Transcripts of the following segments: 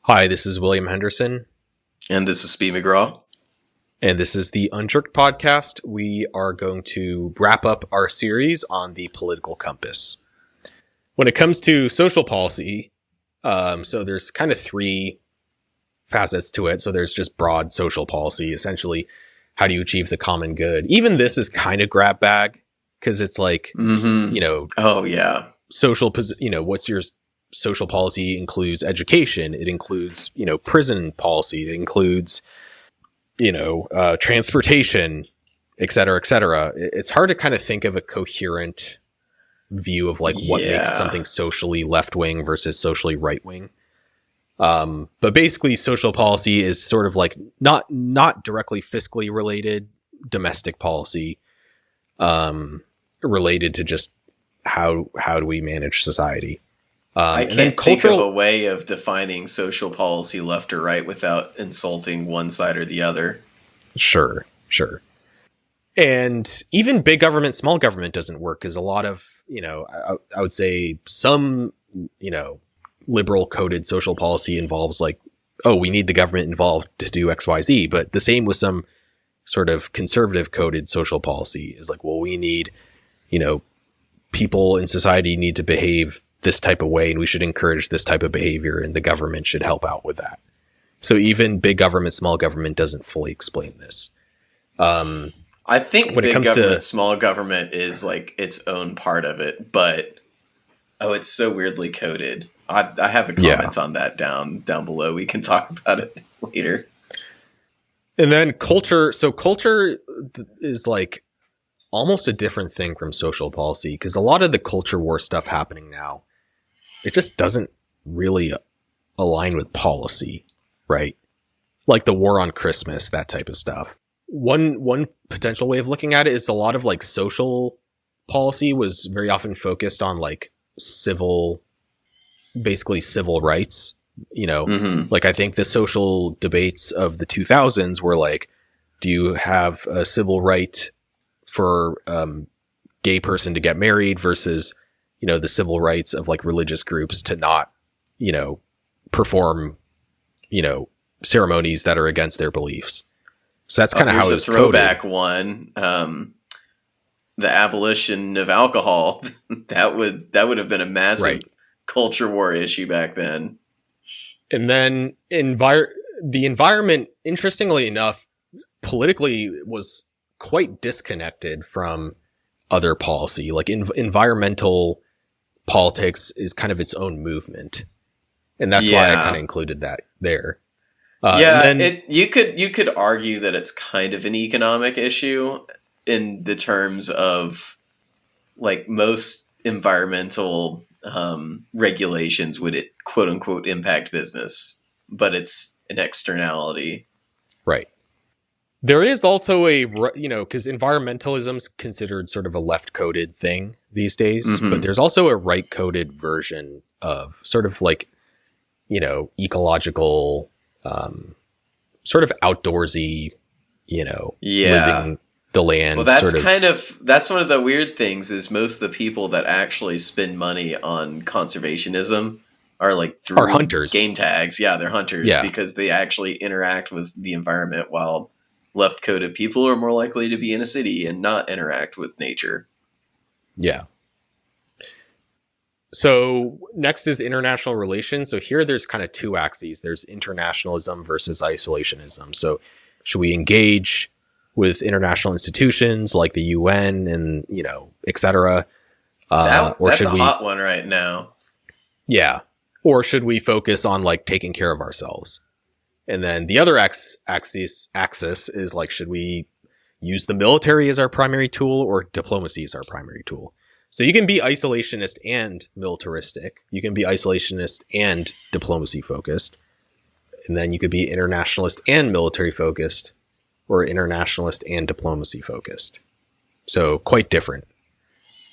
Hi, this is William Henderson. And this is Spee McGraw. And this is the Unjerked podcast. We are going to wrap up our series on the political compass. When it comes to social policy, so there's kind of three facets to it. So there's just broad social policy, essentially, how do you achieve the common good? Even this is kind of grab bag, because it's like, social, what's your social policy includes education. It includes, prison policy. It includes, transportation, et cetera, et cetera. It's hard to kind of think of a coherent view of like what makes something socially left-wing versus socially right-wing. But basically social policy is sort of like not directly fiscally related domestic policy, related to just how do we manage society. I can't think of a way of defining social policy left or right without insulting one side or the other. Sure. And even big government, small government doesn't work, because a lot of, I would say some, liberal coded social policy involves like, oh, we need the government involved to do X, Y, Z. But the same with some sort of conservative coded social policy is like, well, we need, people in society need to behave this type of way, and we should encourage this type of behavior, and the government should help out with that. So even big government, small government doesn't fully explain this. I think when big government, small government is like its own part of it, but it's so weirdly coded. I have a comment on that down below. We can talk about it later. And then culture. So culture is like almost a different thing from social policy, because a lot of the culture war stuff happening now, it just doesn't really align with policy, right? Like the war on Christmas, that type of stuff. One potential way of looking at it is a lot of like social policy was very often focused on like basically civil rights, like I think the social debates of the 2000s were like, do you have a civil right for gay person to get married versus, the civil rights of like religious groups to not, perform, ceremonies that are against their beliefs. So that's kind of how it's throwback coded. One, the abolition of alcohol. that would have been a massive culture war issue back then. And then the environment, interestingly enough, politically was quite disconnected from other policy. Like environmental politics is kind of its own movement, and that's why I kind of included that there. You could argue that it's kind of an economic issue in the terms of like most environmental regulations would it quote unquote impact business, but it's an externality. Right. There is also because environmentalism's considered sort of a left-coded thing these days, but there's also a right-coded version of sort of like, ecological, sort of outdoorsy, living the land. Well, that's one of the weird things is most of the people that actually spend money on conservationism are like through hunters. Game tags. Yeah, they're hunters because they actually interact with the environment, while left-coded people are more likely to be in a city and not interact with nature. Yeah. So next is international relations. So here there's kind of two axes. There's internationalism versus isolationism. So should we engage with international institutions like the UN and, et cetera? That's a hot one right now. Yeah. Or should we focus on like taking care of ourselves? And then the other axis is like, should we use the military as our primary tool or diplomacy as our primary tool? So you can be isolationist and militaristic. You can be isolationist and diplomacy focused. And then you could be internationalist and military focused, or internationalist and diplomacy focused. So quite different.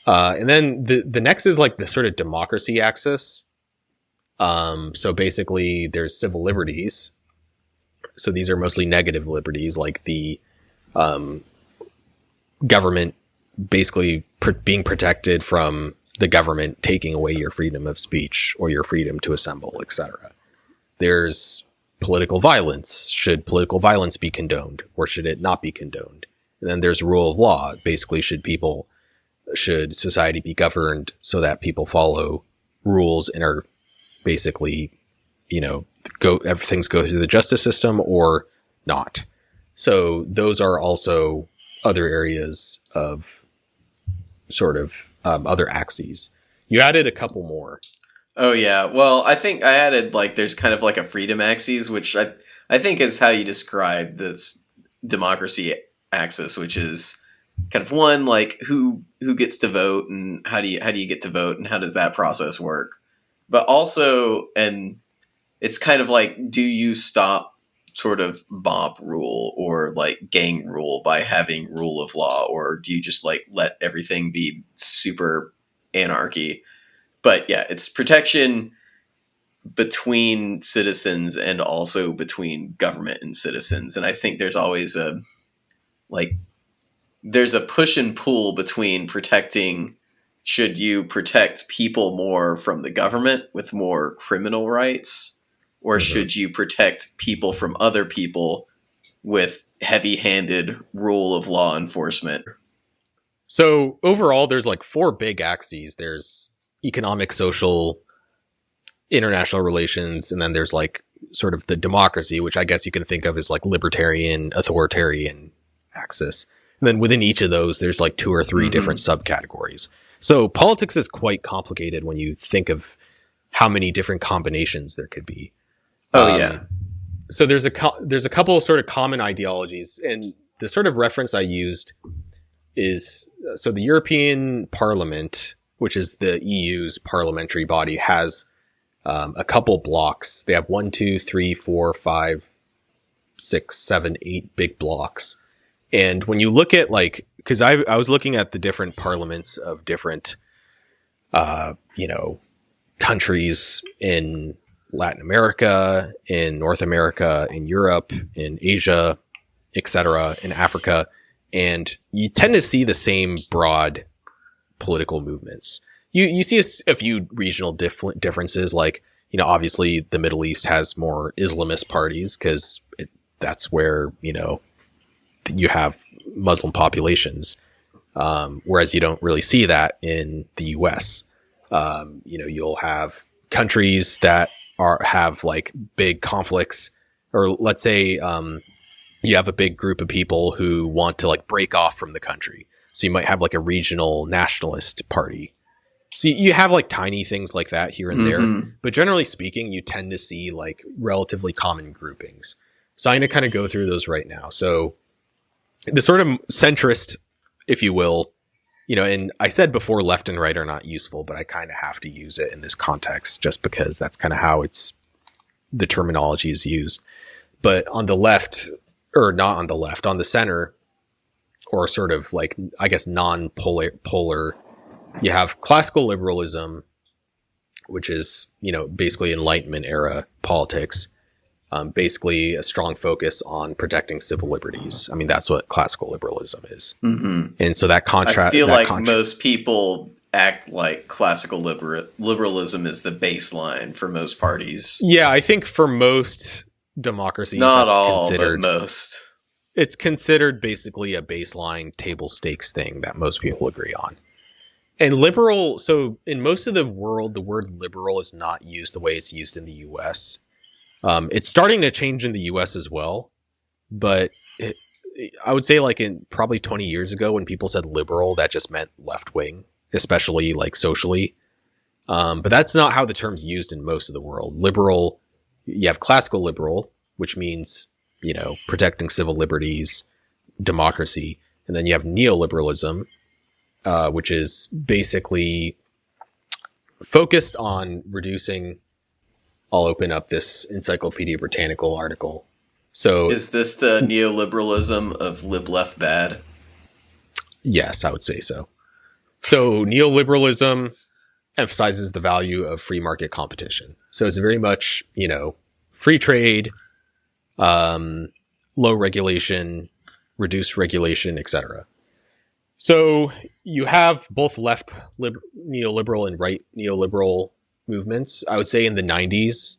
And then the next is like the sort of democracy axis. So basically there's civil liberties. So these are mostly negative liberties, like the government basically being protected from the government taking away your freedom of speech or your freedom to assemble, etc. There's political violence. Should political violence be condoned or should it not be condoned? And then there's rule of law. Basically, should society be governed so that people follow rules and are basically, everything's go through the justice system or not? So those are also other areas of sort of other axes. You added a couple more. Oh, yeah. Well, I think I added, there's kind of like a freedom axis, which I think is how you describe this democracy axis, which is kind of one, who gets to vote and how do you get to vote and how does that process work? But also, and it's kind of like, do you stop sort of mob rule or gang rule by having rule of law, or do you just let everything be super anarchy? But yeah, it's protection between citizens and also between government and citizens. And I think there's always there's a push and pull between protecting. Should you protect people more from the government with more criminal rights, or should you protect people from other people with heavy-handed rule of law enforcement? So overall, there's 4 big axes. There's economic, social, international relations, and then there's sort of the democracy, which I guess you can think of as libertarian, authoritarian axis. And then within each of those, there's 2 or 3 different subcategories. So politics is quite complicated when you think of how many different combinations there could be. Oh, yeah. So there's a couple of sort of common ideologies, and the sort of reference I used is, so the European Parliament, which is the EU's parliamentary body, has a couple blocks. They have 1, 2, 3, 4, 5, 6, 7, 8 big blocks. And when you look at because I was looking at the different parliaments of different, countries in Latin America, in North America, in Europe, in Asia, etc., in Africa, and you tend to see the same broad political movements. You see a few regional differences, obviously the Middle East has more Islamist parties because that's where, you have Muslim populations, whereas you don't really see that in the US. You'll have countries that have big conflicts, or let's say you have a big group of people who want to break off from the country. So you might have a regional nationalist party. So you have tiny things like that here and there, but generally speaking, you tend to see relatively common groupings. So I'm going to kind of go through those right now. So the sort of centrist, if you will, and I said before left and right are not useful, but I kind of have to use it in this context just because that's kind of how the terminology is used. But on the left, or not on the left, on the center, or sort of I guess non-polar, you have classical liberalism, which is, basically Enlightenment era politics. Basically a strong focus on protecting civil liberties. I mean, that's what classical liberalism is. Mm-hmm. And so that contrast... I feel most people act like classical liberalism is the baseline for most parties. Yeah, I think for most democracies, not all, but most. It's considered basically a baseline table stakes thing that most people agree on. And liberal... So in most of the world, the word liberal is not used the way it's used in the US. It's starting to change in the US as well, but I would say in probably 20 years ago when people said liberal, that just meant left wing, especially socially. But that's not how the term's used in most of the world. Liberal, you have classical liberal, which means, protecting civil liberties, democracy. And then you have neoliberalism, which is basically focused on reducing... I'll open up this Encyclopedia Britannica article. So, is this the neoliberalism of lib left bad? Yes, I would say so. So neoliberalism emphasizes the value of free market competition. So it's very much, free trade, low regulation, reduced regulation, etc. So you have both left neoliberal and right neoliberal movements. I would say in the 90s,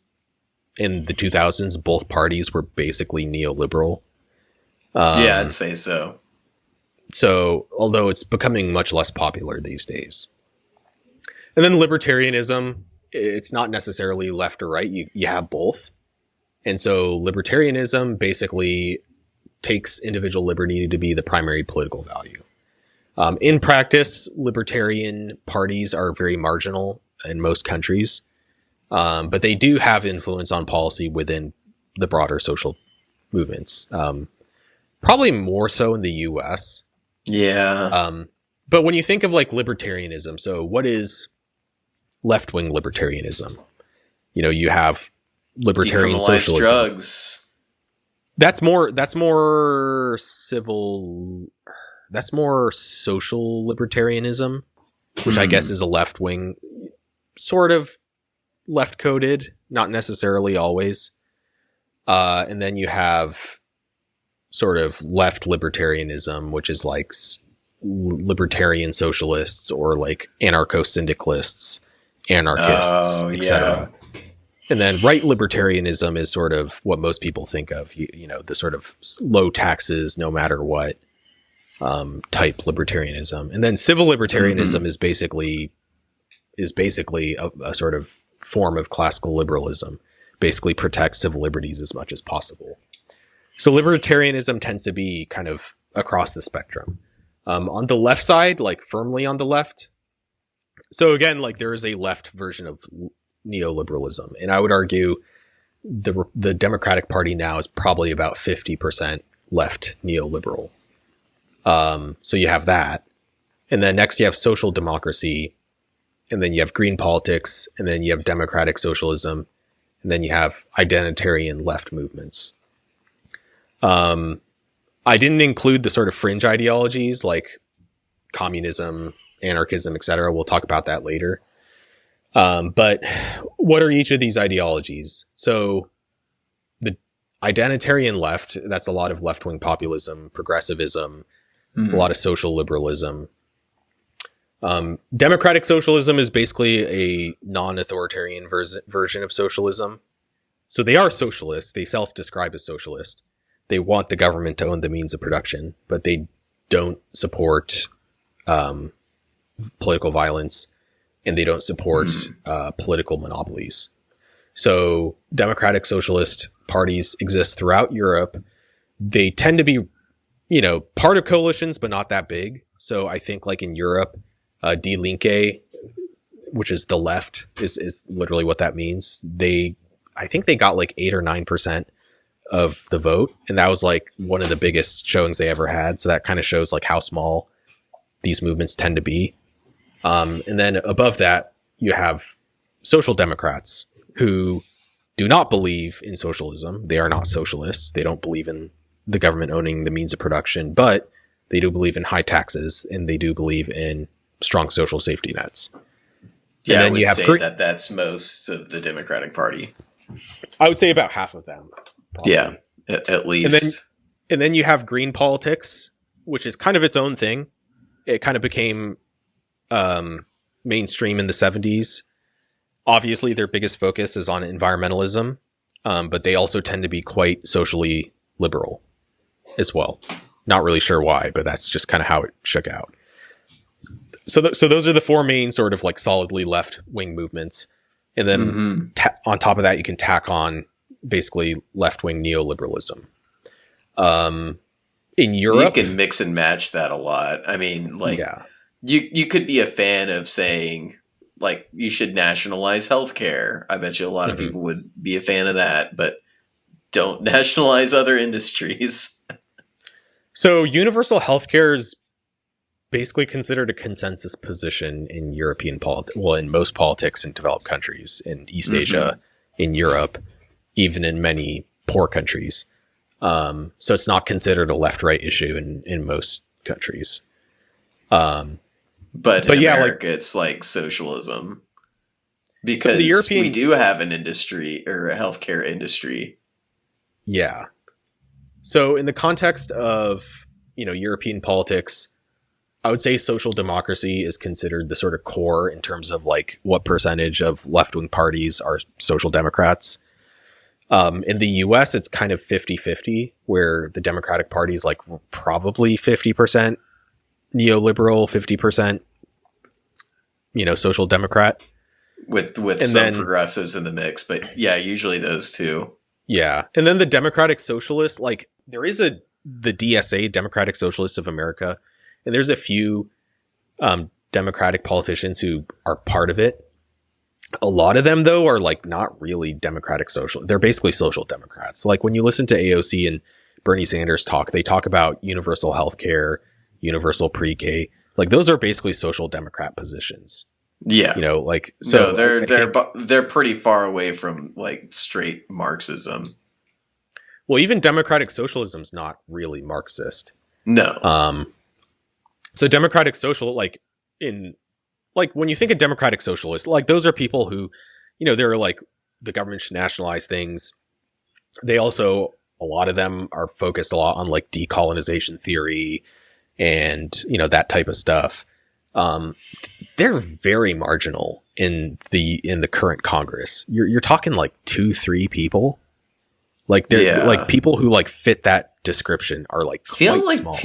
in the 2000s, both parties were basically neoliberal. Yeah, I'd say so. So, although it's becoming much less popular these days. And then libertarianism, it's not necessarily left or right. You have both. And so libertarianism basically takes individual liberty to be the primary political value. In practice, libertarian parties are very marginal in most countries, but they do have influence on policy within the broader social movements. Probably more so in the US. Yeah. But when you think of like libertarianism, so what is left-wing libertarianism? You know, you have libertarian socialism. Drugs. That's more civil. That's more social libertarianism, which I guess is a left-wing, sort of left-coded, not necessarily always. And then you have sort of left libertarianism, which is like libertarian socialists or like anarcho-syndicalists, anarchists, etc. Yeah. And then right libertarianism is sort of what most people think of, you know, the sort of low taxes, no matter what type libertarianism. And then civil libertarianism is basically a sort of form of classical liberalism, basically protects civil liberties as much as possible. So libertarianism tends to be kind of across the spectrum. On the left side, like firmly on the left. So again, like there is a left version of neoliberalism, and I would argue the Democratic Party now is probably about 50% left neoliberal. So you have that, and then next you have social democracy, and then you have green politics, and then you have democratic socialism, and then you have identitarian left movements. I didn't include the sort of fringe ideologies like communism, anarchism, etc. We'll talk about that later. But what are each of these ideologies? So the Identitarian Left, that's a lot of left-wing populism, progressivism, a lot of social liberalism. Democratic socialism is basically a non-authoritarian version of socialism. So they are socialists. They self-describe as socialist. They want the government to own the means of production, but they don't support political violence, and they don't support political monopolies. So democratic socialist parties exist throughout Europe. They tend to be, you know, part of coalitions, but not that big. So I think like in Europe, Die Linke, which is the left, is literally what that means. I think they got like 8 or 9% of the vote. And that was like one of the biggest showings they ever had. So that kind of shows like how small these movements tend to be. And then above that, you have social democrats who do not believe in socialism. They are not socialists. They don't believe in the government owning the means of production, but they do believe in high taxes, and they do believe in strong social safety nets. Yeah, and then I would say that that's most of the Democratic Party. I would say about half of them. Probably. Yeah, at least. And then you have green politics, which is kind of its own thing. It kind of became mainstream in the 70s. Obviously, their biggest focus is on environmentalism, but they also tend to be quite socially liberal as well. Not really sure why, but that's just kind of how it shook out. So those are the four main sort of like solidly left-wing movements. And then on top of that, you can tack on basically left-wing neoliberalism. In Europe, you can mix and match that a lot. I mean, like, you could be a fan of saying, like, you should nationalize healthcare. I bet you a lot of people would be a fan of that, but don't nationalize other industries. So universal healthcare is basically considered a consensus position in European politics, well, in most politics in developed countries, in East Asia, in Europe, even in many poor countries. So it's not considered a left-right issue in most countries. But in America, it's like socialism. Because we do have an industry, or a healthcare industry. Yeah. So in the context of, European politics, I would say social democracy is considered the sort of core in terms of like what percentage of left-wing parties are social democrats. In the US, it's kind of 50-50, where the Democratic Party is like probably 50% neoliberal, 50%, social democrat. With some progressives in the mix, but yeah, usually those two. Yeah. And then the Democratic Socialists, like there is the DSA, Democratic Socialists of America, and there's a few Democratic politicians who are part of it. A lot of them, though, are like not really Democratic social. They're basically social democrats. Like when you listen to AOC and Bernie Sanders talk, they talk about universal health care, universal pre-K. Like those are basically social democrat positions. Yeah. So no, they're pretty far away from like straight Marxism. Well, even democratic socialism is not really Marxist. No. So democratic social, when you think of democratic socialists, like those are people who, they're like the government should nationalize things. They also, a lot of them are focused a lot on like decolonization theory and, that type of stuff. They're very marginal in the current Congress. You're talking like 2-3 people. Like they're like people who like fit that description are like quite small.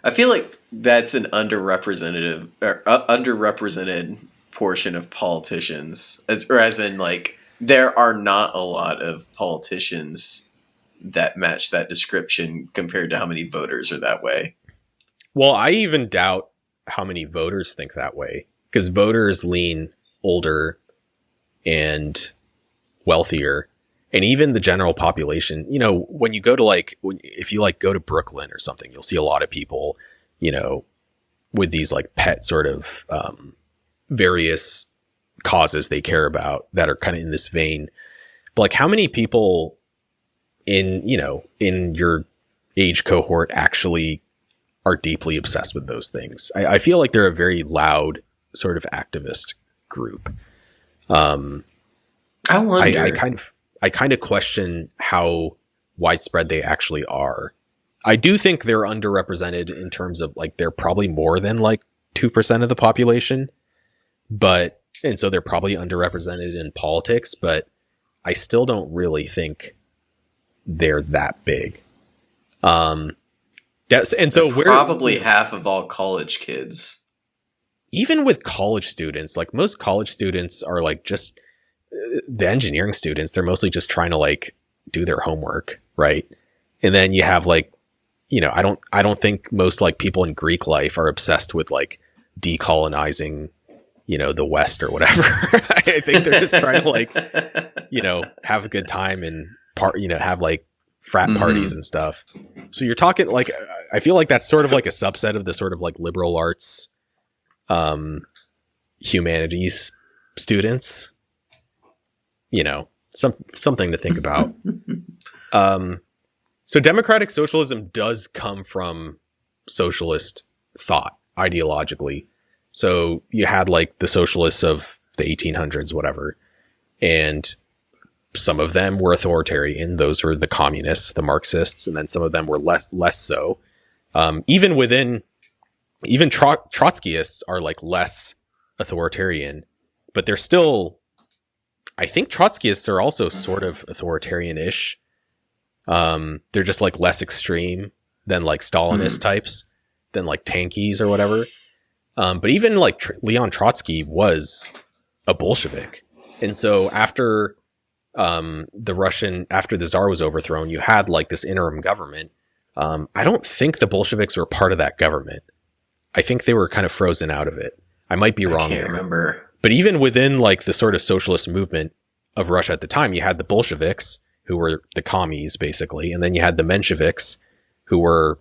I feel like that's an underrepresented portion of politicians, as in like there are not a lot of politicians that match that description compared to how many voters are that way. Well, I even doubt how many voters think that way, because voters lean older and wealthier. And even the general population, when you go to if you go to Brooklyn or something, you'll see a lot of people, with these like pet sort of various causes they care about that are kind of in this vein. But like how many people in your age cohort actually are deeply obsessed with those things? I feel like they're a very loud sort of activist group. I wonder. I kind of question how widespread they actually are. I do think they're underrepresented in terms of like they're probably more than like 2% of the population, and so they're probably underrepresented in politics, but I still don't really think they're that big. And so we're probably half of all college kids. Even with college students, like most college students are like just the engineering students, they're mostly just trying to like do their homework, right? And then you have like, I don't think most like people in Greek life are obsessed with like decolonizing, the West or whatever. I think they're just trying to like, have a good time and have like frat parties and stuff. So you're talking like, I feel like that's sort of like a subset of the sort of like liberal arts, humanities students. Something to think about. So democratic socialism does come from socialist thought ideologically. So you had like the socialists of the 1800s, whatever, and some of them were authoritarian. Those were the communists, the Marxists, and then some of them were less so. Even Trotskyists are like less authoritarian, but they're still. I think Trotskyists are also sort of authoritarian-ish. They're just like less extreme than like Stalinist types, than like tankies or whatever. But even like Leon Trotsky was a Bolshevik. And so after after the Tsar was overthrown, you had like this interim government. I don't think the Bolsheviks were part of that government. I think they were kind of frozen out of it. I might be wrong. I can't remember. But even within like the sort of socialist movement of Russia at the time, you had the Bolsheviks, who were the commies basically, and then you had the Mensheviks, who were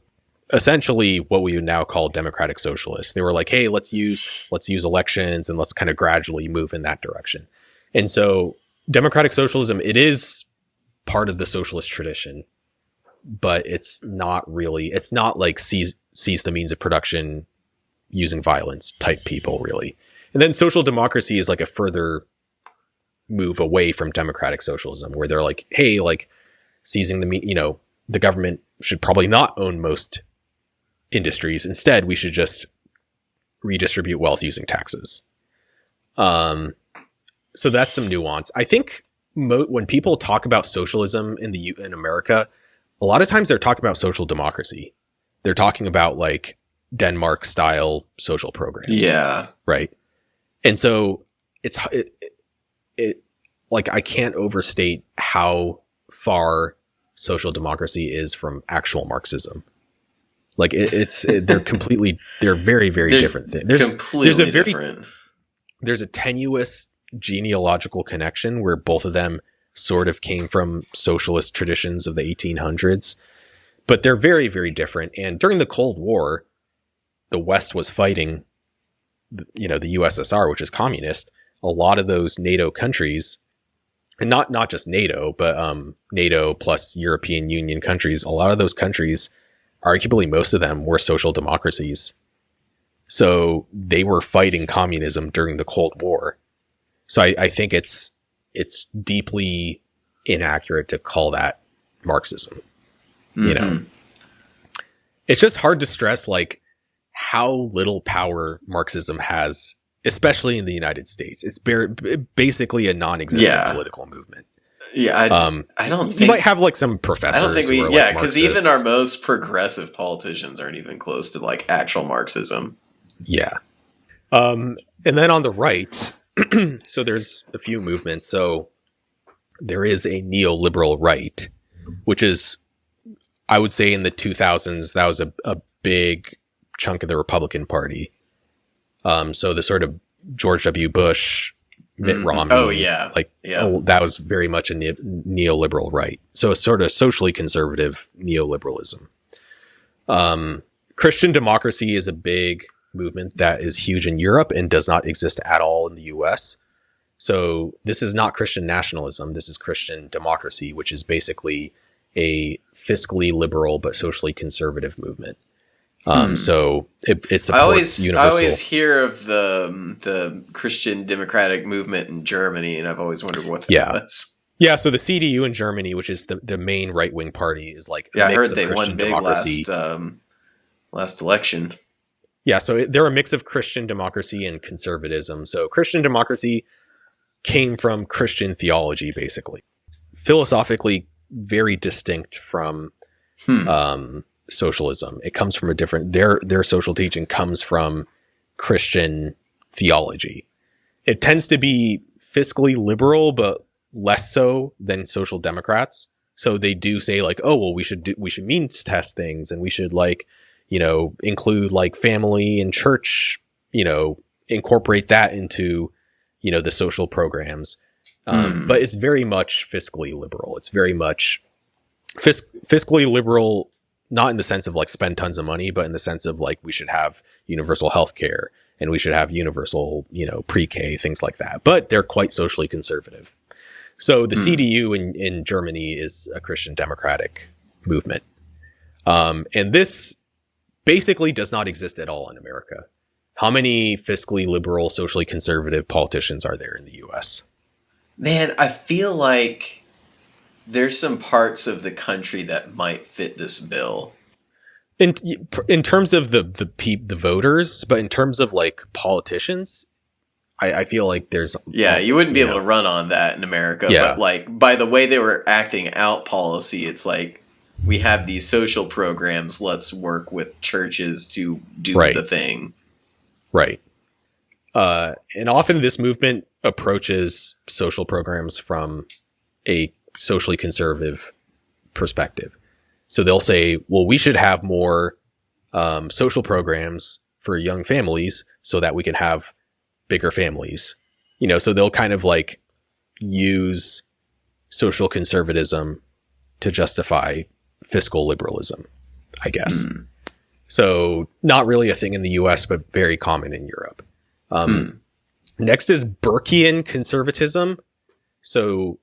essentially what we would now call democratic socialists. They were like, hey, let's use elections and let's kind of gradually move in that direction. And so democratic socialism, it is part of the socialist tradition, but it's not like seize the means of production using violence type people, really. And then social democracy is like a further move away from democratic socialism, where they're like, hey, like seizing the government should probably not own most industries. Instead, we should just redistribute wealth using taxes. So that's some nuance. I think when people talk about socialism in America, a lot of times they're talking about social democracy. They're talking about like Denmark style social programs. Yeah. Right. And so it like, I can't overstate how far social democracy is from actual Marxism. Like they're very, very different things. There's a tenuous genealogical connection where both of them sort of came from socialist traditions of the 1800s, but they're very, very different. And during the Cold War, the West was fighting, the USSR, which is communist. A lot of those NATO countries, and not just NATO, but NATO plus European Union countries, a lot of those countries, arguably most of them, were social democracies. So they were fighting communism during the Cold War. So I think it's deeply inaccurate to call that Marxism. Mm-hmm. It's just hard to stress like how little power Marxism has, especially in the United States. It's basically a non-existent political movement. Yeah, I don't think... You might have like some professors. I don't think because even our most progressive politicians aren't even close to like actual Marxism. Yeah. And then on the right, so there's a few movements. So there is a neoliberal right, which is, I would say in the 2000s, that was a big chunk of the Republican Party. So the sort of George W. Bush, Mitt Romney. Oh, yeah. That was very much a neoliberal right. So a sort of socially conservative neoliberalism. Christian democracy is a big movement that is huge in Europe and does not exist at all in the US. So this is not Christian nationalism. This is Christian democracy, which is basically a fiscally liberal but socially conservative movement. So it supports universal. I always hear of the Christian democratic movement in Germany, and I've always wondered what that was. Yeah, so the CDU in Germany, which is the main right-wing party, is like a mix of Christian democracy. Last election. Yeah, so they're a mix of Christian democracy and conservatism. So Christian democracy came from Christian theology, basically. Philosophically, very distinct from socialism. It comes from a different... Their social teaching comes from Christian theology. It tends to be fiscally liberal, but less so than social democrats. So they do say like, oh, well, we should means test things, and we should like... include like family and church, incorporate that into, the social programs. But it's very much fiscally liberal. It's very much fiscally liberal, not in the sense of like spend tons of money, but in the sense of like we should have universal health care and we should have universal, pre-K, things like that. But they're quite socially conservative. So the CDU in Germany is a Christian democratic movement. And this basically does not exist at all in America. How many fiscally liberal, socially conservative politicians are there in the US? Man, I feel like there's some parts of the country that might fit this bill. In terms of the voters, but in terms of like politicians, I feel like there's... Yeah, you wouldn't be able to run on that in America. Yeah. But like by the way they were acting out policy, it's like, we have these social programs. Let's work with churches to do the thing. Right. And often this movement approaches social programs from a socially conservative perspective. So they'll say, well, we should have more social programs for young families so that we can have bigger families. So they'll kind of like use social conservatism to justify fiscal liberalism, I guess. So not really a thing in the US, but very common in Europe. Next is Burkian Conservatism. So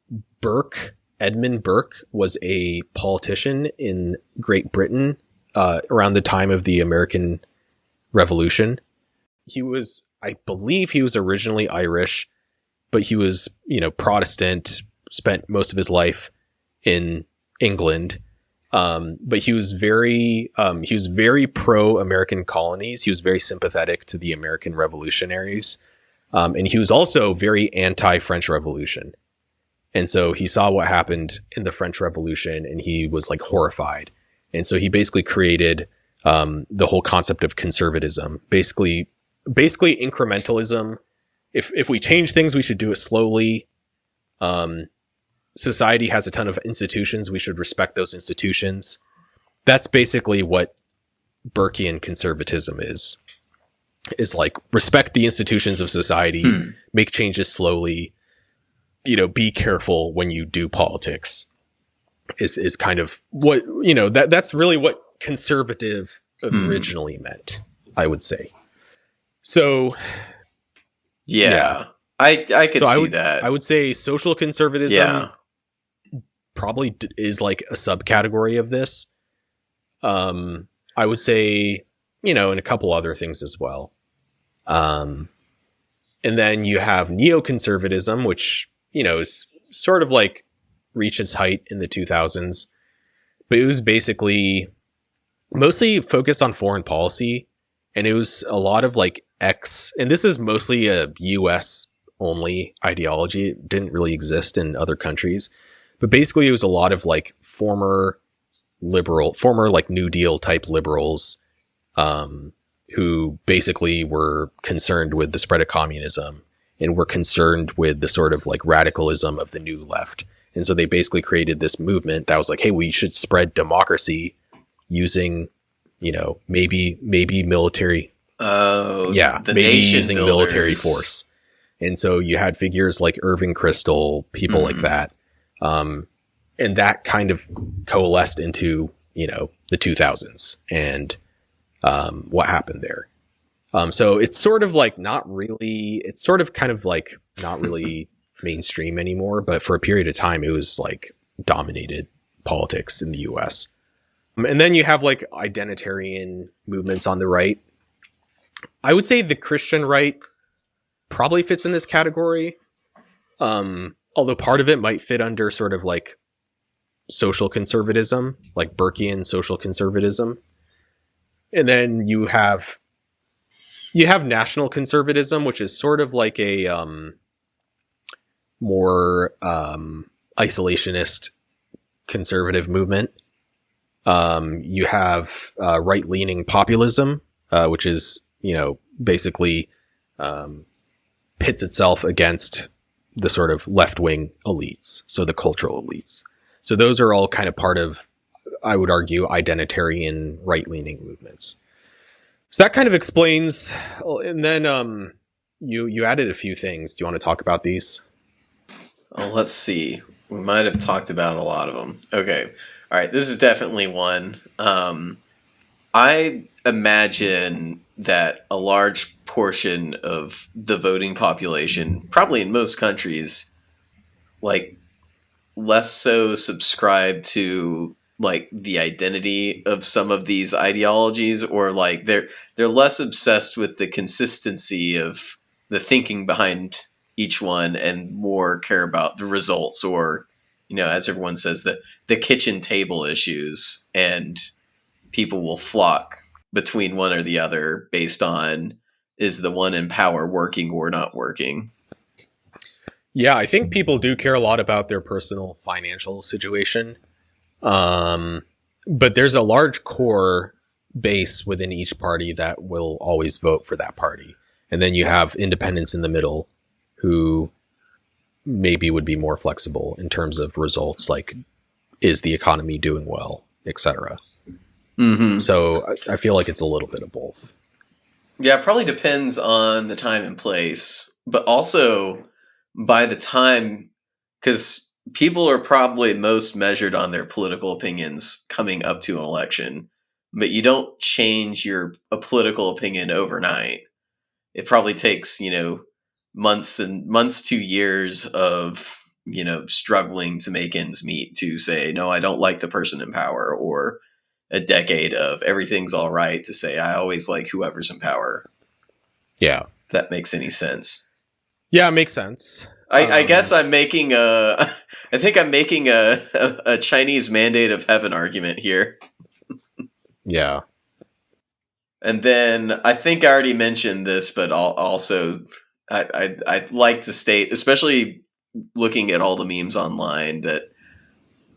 Edmund Burke was a politician in Great Britain around the time of the American Revolution. I believe he was originally Irish, but he was, Protestant, spent most of his life in England. But he was very pro-American colonies. He was very sympathetic to the American revolutionaries. And he was also very anti-French Revolution. And so he saw what happened in the French Revolution, and he was like horrified. And so he basically created the whole concept of conservatism, basically incrementalism. If we change things, we should do it slowly. Society has a ton of institutions. We should respect those institutions. That's basically what Burkian conservatism is like respect the institutions of society, make changes slowly, be careful when you do politics is kind of what, that's really what conservative originally meant, I would say. So yeah. I could see that. I would say social conservatism probably is like a subcategory of this. I would say, and a couple other things as well. And then you have neoconservatism, which, is sort of like reached its height in the 2000s, but it was basically mostly focused on foreign policy. And it was a lot of like and this is mostly a US only ideology. It didn't really exist in other countries, but basically it was a lot of like former like New Deal type liberals, who basically were concerned with the spread of communism and were concerned with the sort of like radicalism of the new left. And so they basically created this movement that was like, hey, we should spread democracy using, maybe military. Oh, yeah, the maybe nation using builders. Military force. And so you had figures like Irving Kristol, people like that. And that kind of coalesced into, the 2000s and what happened there. So it's sort of like not really mainstream anymore, but for a period of time, it was like dominated politics in the US. And then you have like identitarian movements on the right. I would say the Christian right probably fits in this category. Although part of it might fit under sort of like social conservatism, like Burkian social conservatism. And then you have national conservatism, which is sort of like a more isolationist conservative movement. You have right-leaning populism, which is, basically pits itself against the sort of left-wing elites, so the cultural elites. So those are all kind of part of, I would argue, identitarian right-leaning movements. So that kind of explains, and then you added a few things. Do you want to talk about these? Oh, let's see. We might have talked about a lot of them. Okay. All right. This is definitely one. I imagine that a large portion of the voting population, probably in most countries, like less so subscribe to like the identity of some of these ideologies, or like they're less obsessed with the consistency of the thinking behind each one and more care about the results, or, as everyone says, the kitchen table issues, and people will flock between one or the other based on, is the one in power working or not working? Yeah, I think people do care a lot about their personal financial situation. But there's a large core base within each party that will always vote for that party. And then you have independents in the middle who maybe would be more flexible in terms of results, like, is the economy doing well, etc. Mm-hmm. So I feel like it's a little bit of both. Yeah, it probably depends on the time and place, but also by the time, because people are probably most measured on their political opinions coming up to an election, but you don't change a political opinion overnight. It probably takes, months to years of, struggling to make ends meet to say, no, I don't like the person in power, or a decade of everything's all right to say, I always like whoever's in power. Yeah. If that makes any sense. Yeah, it makes sense. I guess I think I'm making a Chinese mandate of heaven argument here. Yeah. And then I think I already mentioned this, but I'd like to state, especially looking at all the memes online that,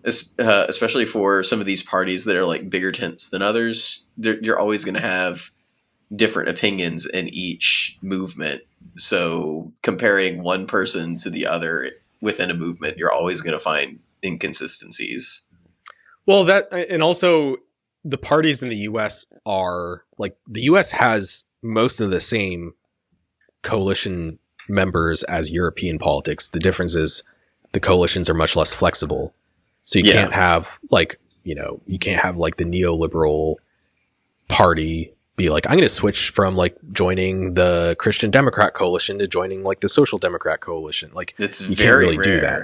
especially for some of these parties that are like bigger tents than others, you're always going to have different opinions in each movement. So comparing one person to the other within a movement, you're always going to find inconsistencies. Well, that, and also the parties in the US are like, the US has most of the same coalition members as European politics. The difference is the coalitions are much less flexible. So you can't have like, you can't have like the neoliberal party be like, I'm going to switch from like joining the Christian Democrat coalition to joining like the Social Democrat coalition. Like, it's you very can't really rare. do that.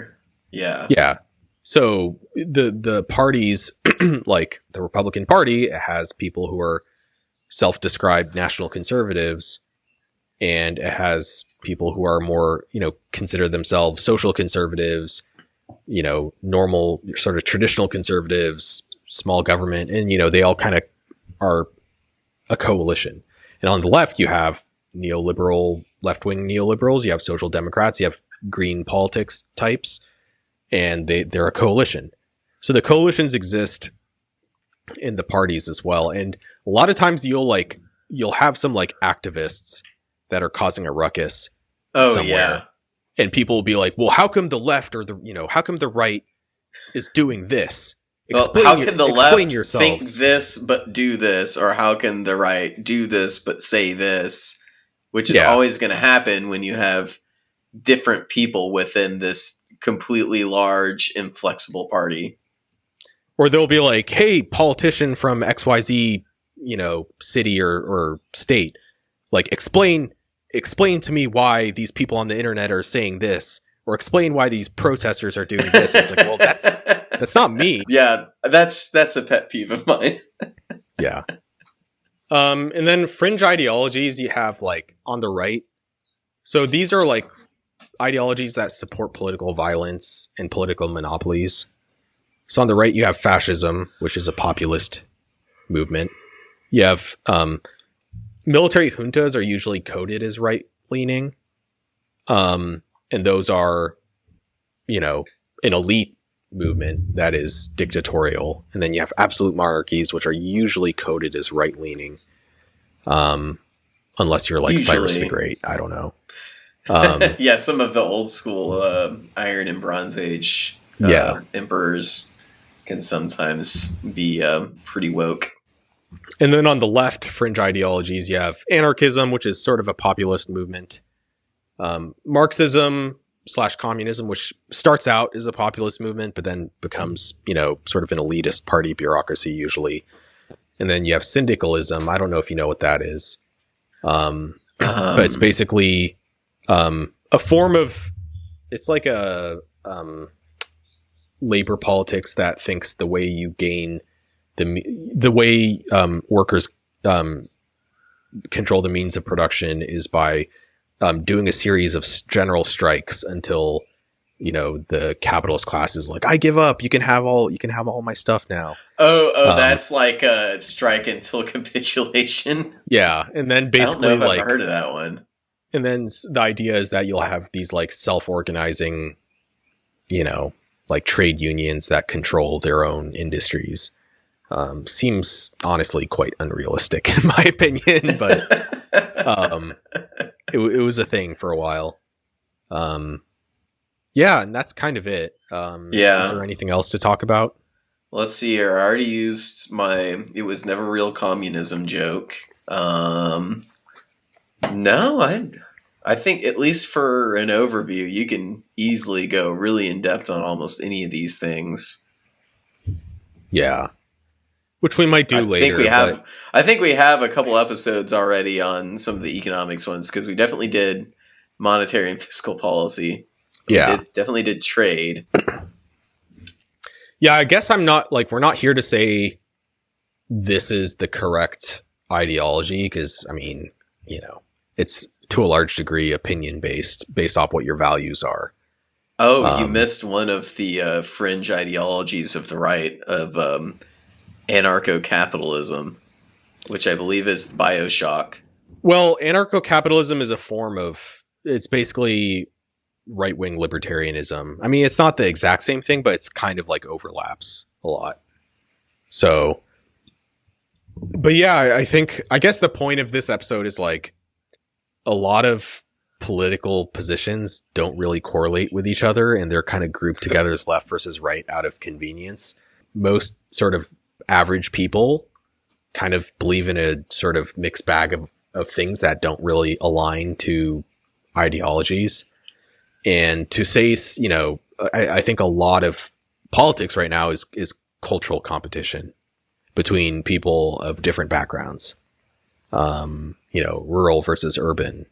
Yeah. Yeah. So the parties, like the Republican Party, has people who are self-described national conservatives, and it has people who are more, consider themselves social conservatives, normal sort of traditional conservatives, small government, and they all kind of are a coalition. And on the left, you have neoliberal, left-wing neoliberals, you have social democrats, you have green politics types, and they're a coalition. So the coalitions exist in the parties as well. And a lot of times you'll have some like activists that are causing a ruckus somewhere. Yeah. And people will be like, well, how come the left or how come the right is doing this? How can the left think this but do this? Or how can the right do this but say this? Which is always going to happen when you have different people within this completely large, inflexible party. Or they'll be like, hey, politician from XYZ, city or state, like explain to me why these people on the internet are saying this, or explain why these protesters are doing this. It's like, well, that's not me. Yeah, that's a pet peeve of mine. Yeah. And then fringe ideologies you have like on the right. So these are like ideologies that support political violence and political monopolies. So on the right, you have fascism, which is a populist movement. You have military juntas are usually coded as right-leaning. And those are, an elite movement that is dictatorial. And then you have absolute monarchies, which are usually coded as right-leaning. Unless you're like Cyrus the Great. I don't know. Yeah, some of the old school Iron and Bronze Age emperors can sometimes be pretty woke. And then on the left, fringe ideologies, you have anarchism, which is sort of a populist movement. Marxism / communism, which starts out as a populist movement, but then becomes, sort of an elitist party bureaucracy usually. And then you have syndicalism. I don't know if you know what that is. But it's basically a form of, it's like a labor politics that thinks the way you gain the way workers control the means of production is by doing a series of general strikes until the capitalist class is like, I give up. You can have all my stuff now. That's like a strike until capitulation. Yeah, and then basically, I don't know if I've heard of that one. And then the idea is that you'll have these like self-organizing, like trade unions that control their own industries. Seems honestly quite unrealistic in my opinion, but it was a thing for a while. Yeah, and that's kind of it. Is there anything else to talk about? Let's see here. I already used my "it was never real communism" joke. No, I think at least for an overview, you can easily go really in depth on almost any of these things. Yeah. Which we might do later. I think we have a couple episodes already on some of the economics ones, because we definitely did monetary and fiscal policy. Yeah. Definitely did trade. Yeah, I guess we're not here to say this is the correct ideology, because, it's to a large degree opinion based off what your values are. Oh, you missed one of the fringe ideologies of the right, of anarcho-capitalism, which I believe is BioShock. Well, anarcho-capitalism is a form of, it's basically right-wing libertarianism. I mean, it's not the exact same thing, but it's kind of like overlaps a lot. So, but yeah, I guess the point of this episode is like a lot of political positions don't really correlate with each other, and they're kind of grouped together as left versus right out of convenience. Most sort of average people kind of believe in a sort of mixed bag of things that don't really align to ideologies. And to say, you know, I think a lot of politics right now is cultural competition between people of different backgrounds. You know, rural versus urban,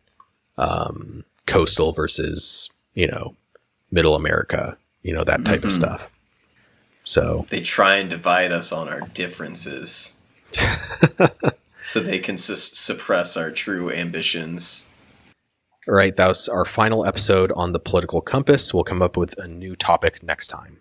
coastal versus, you know, middle America, you know, that type of stuff. So they try and divide us on our differences so they can suppress our true ambitions. All right, that was our final episode on the political compass. We'll come up with a new topic next time.